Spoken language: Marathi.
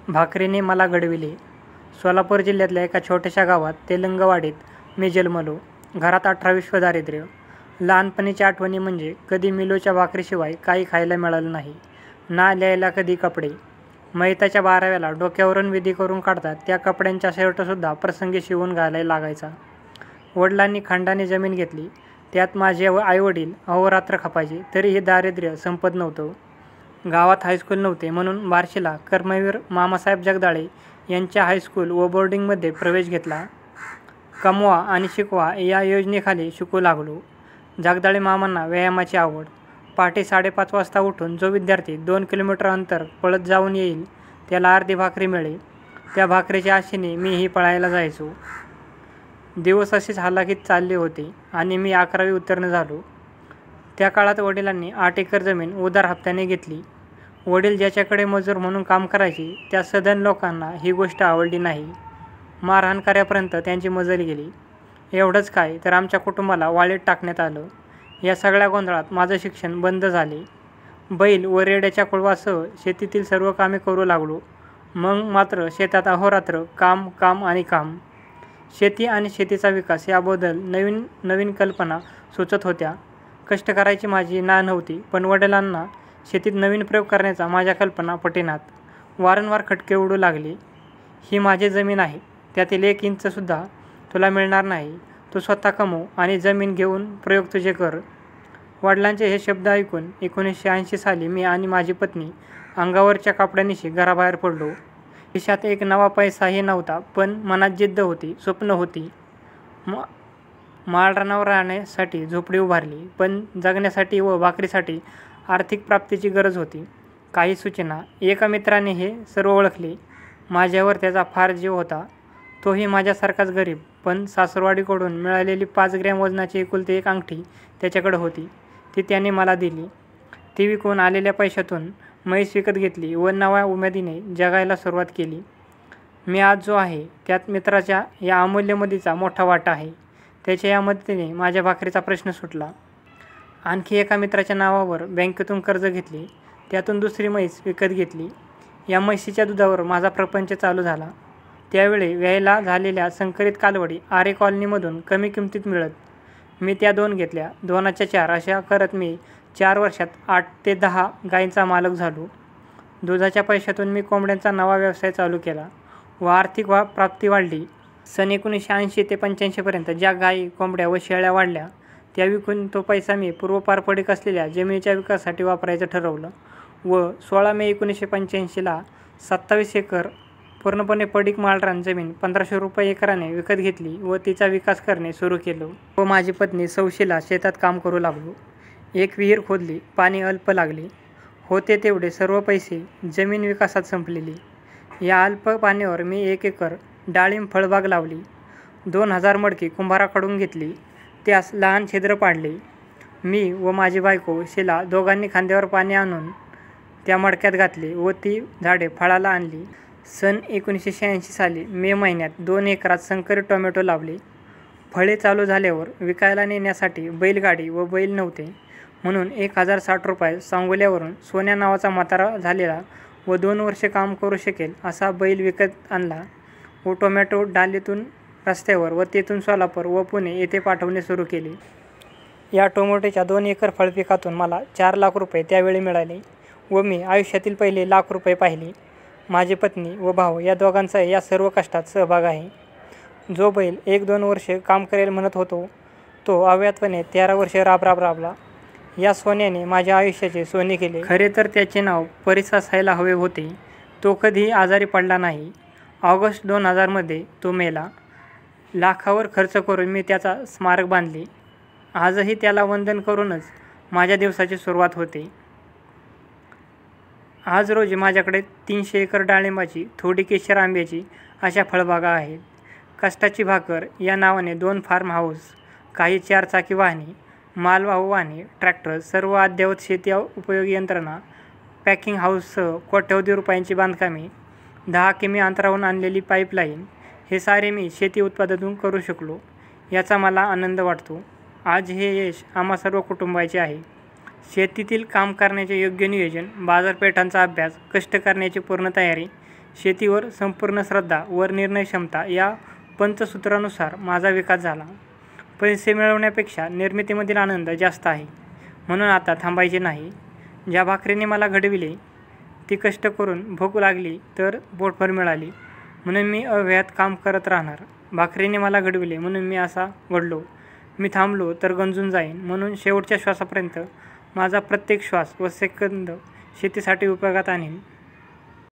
भाकरीने मला घडविले. सोलापूर जिल्ह्यातल्या एका छोट्याशा गावात तेलंगवाडीत मी जन्मलो. घरात 18 विश्व दारिद्र्य. लहानपणीच्या आठवणी म्हणजे कधी मिलोच्या भाकरीशिवाय काही खायला मिळालं नाही. ना लिहायला कधी कपडे. मैताच्या 12व्याला डोक्यावरून विधी करून काढतात त्या कपड्यांचा शर्टसुद्धा प्रसंगी शिवून घालायला लागायचा. वडिलांनी खंडाने जमीन घेतली. त्यात माझे आईवडील अहोरात्र खपायचे तरीही दारिद्र्य संपत नव्हतं. गावात हायस्कूल नव्हते म्हणून बार्शीला कर्मवीर मामासाहेब जगदाळे यांच्या हायस्कूल व बोर्डिंगमध्ये प्रवेश घेतला. कमवा आणि शिकवा या योजनेखाली शिकू लागलो. जगदाळे मामांना व्यायामाची आवड. पहाटे 5:30 वाजता उठून जो विद्यार्थी 2 किलोमीटर अंतर पळत जाऊन येईल त्याला अर्धी भाकरी मिळेल. त्या भाकरीच्या आशेने मीही पळायला जायचो. दिवस असेच हालाखीत चालले होते आणि मी 11वी उत्तीर्ण झालो. त्या काळात वडिलांनी 8 एकर जमीन उधार हप्त्याने घेतली. वडील ज्याच्याकडे मजूर म्हणून काम करायचे त्या सधन लोकांना ही गोष्ट आवडली नाही. मारहाण कार्यापर्यंत त्यांची मजल गेली. एवढंच काय तर आमच्या कुटुंबाला वाळीत टाकण्यात आलं. या सगळ्या गोंधळात माझं शिक्षण बंद झाले. बैल व रेड्याच्या कुळवासह शेतीतील सर्व कामे करू लागलो. मग मात्र शेतात अहोरात्र काम काम आणि काम. शेती आणि शेतीचा विकास याबद्दल नवीन नवीन कल्पना सुचत होत्या. कष्ट करायची माझी ना नव्हती पण वडिलांना शेतीत नवीन प्रयोग करण्याचा माझ्या कल्पना पटेनात. वारंवार खटके उडू लागले. ही माझी जमीन आहे. त्यातील 1 इंचसुद्धा तुला मिळणार नाही. तू स्वतः कमव आणि जमीन घेऊन प्रयोग तुझे कर. वडिलांचे हे शब्द ऐकून 1980 साली मी आणि माझी पत्नी अंगावरच्या कपड्यांनिशी घराबाहेर पडलो. खिशात एक नवा पैसाही नव्हता पण मनात जिद्द होती, स्वप्न होती. माळरानावर राहण्यासाठी झोपडी उभारली पण जगण्यासाठी व भाकरीसाठी आर्थिक प्राप्तीची गरज होती. काही सूचना. एका मित्राने हे सर्व ओळखले. माझ्यावर त्याचा फार जीव होता. तोही माझ्यासारखाच गरीब पण सासरवाडीकडून मिळालेली 5 ग्रॅम वजनाची एकुलती एक अंगठी त्याच्याकडे होती. ती त्याने मला दिली. ती विकून आलेल्या पैशातून म्हैस विकत घेतली व नव्या उमेदीने जगायला सुरुवात केली. मी आज जो आहे त्यात मित्राच्या या अमूल्य मदतीचा मोठा वाटा आहे. त्याच्या या मदतीने माझ्या भाकरीचा प्रश्न सुटला. आणखी एका मित्राच्या नावावर बँकेतून कर्ज घेतले. त्यातून दुसरी म्हैस विकत घेतली. या म्हैसीच्या दुधावर माझा प्रपंच चालू झाला. त्यावेळी व्यायला झालेल्या संकरित कालवडी आरे कॉलनीमधून कमी किमतीत मिळत. मी त्या 2 घेतल्या. 2च्या 4 अशा करत मी 4 वर्षात 8 ते 10 गायींचा मालक झालो. दुधाच्या पैशातून मी कोंबड्यांचा नवा व्यवसाय चालू केला व आर्थिक प्राप्ती वाढली. सन 1980 ते 85 पर्यंत ज्या गायी, कोंबड्या व शेळ्या वाढल्या त्या विकून तो पैसा मी पूर्वपार पडीक असलेल्या जमिनीच्या विकासासाठी वापरायचं ठरवलं व 16 मे 1985ला 27 एकर पूर्णपणे पडीक माळरान जमीन 1500 रुपये एकराने विकत घेतली व तिचा विकास करणे सुरू केलं व माझी पत्नी सौशीला शेतात काम करू लागलो. एक विहीर खोदली. पाणी अल्प लागले. होते तेवढे सर्व पैसे जमीन विकासात संपलेली. या अल्प पाण्यावर मी 1 एकर डाळिंब फळबाग लावली. 2000 मडकी कुंभाराकडून घेतली. त्यास लहान छिद्र पाडले. मी व माझी बायको शीला दोघांनी खांद्यावर पाणी आणून त्या मडक्यात घातले व ती झाडे फळाला आणली. सन 1986 साली मे महिन्यात 2 एकरात संकरित टोमॅटो लावले. फळे चालू झाल्यावर विकायला नेण्यासाठी बैलगाडी व बैल नव्हते म्हणून 1060 रुपये सांगोल्यावरून सोन्या नावाचा म्हातारा झालेला व 2 वर्षे काम करू शकेल असा बैल विकत आणला व टोमॅटो डालीतून रस्त्यावर व तेथून सोलापूर व पुणे येथे पाठवणे सुरू केले. या टोमॅटोच्या 2 एकर फळपिकातून मला 4 लाख रुपये त्यावेळी मिळाले व मी आयुष्यातील पहिले लाख रुपये पाहिले. माझी पत्नी व भाऊ या दोघांचा या सर्व कष्टात सहभाग आहे. जो बैल 1-2 वर्षे काम करेल म्हणत होतो तो अव्याहतपणे 13 वर्षे राबला. या सोन्याने माझ्या आयुष्याचे सोने केले. खरे तर त्याचे नाव परीस असायला हवे होते. तो कधीही आजारी पडला नाही. ऑगस्ट 2000 मध्ये तो मेला. लाखावर खर्च करून मी त्याचा स्मारक बांधले. आजही त्याला वंदन करूनच माझ्या दिवसाची सुरुवात होते. आज रोजी माझ्याकडे 300 एकर डाळिंबाची, थोडी केशर आंब्याची अशा फळबागा आहेत. कष्टाची भाकर या नावाने 2 फार्म हाऊस, काही 4 चाकी वाहने, मालवाहू वाहने, ट्रॅक्टर, सर्व अद्ययावत शेती उपयोगी यंत्रणा, पॅकिंग हाऊससह कोट्यवधी रुपयांची बांधकामे, 10 किमी अंतरावरून आणलेली पाईपलाईन, हे सारे मी शेती उत्पादनातून करू शकलो. याचा मला आनंद वाटतो. आज हे यश आम्हा सर्व कुटुंबाचे आहे. शेतीतील काम करण्याचे योग्य नियोजन, बाजारपेठांचा अभ्यास, कष्ट करण्याची पूर्ण तयारी, शेतीवर संपूर्ण श्रद्धा वर निर्णय क्षमता या पंचसूत्रानुसार माझा विकास झाला. पैसे मिळवण्यापेक्षा निर्मितीमधील आनंद जास्त आहे. म्हणून आता थांबायचे नाही. ज्या भाकरीने मला घडविले ती कष्ट करून भूक लागली तर पोटभर मिळाली म्हणून मी अव्याहत काम करत राहणार. भाकरीने मला घडविले म्हणून मी असा घडलो. मी थांबलो तर गंजून जाईन म्हणून शेवटच्या श्वासापर्यंत माझा प्रत्येक श्वास व सेकंद शेतीसाठी उपयोगात आणीन.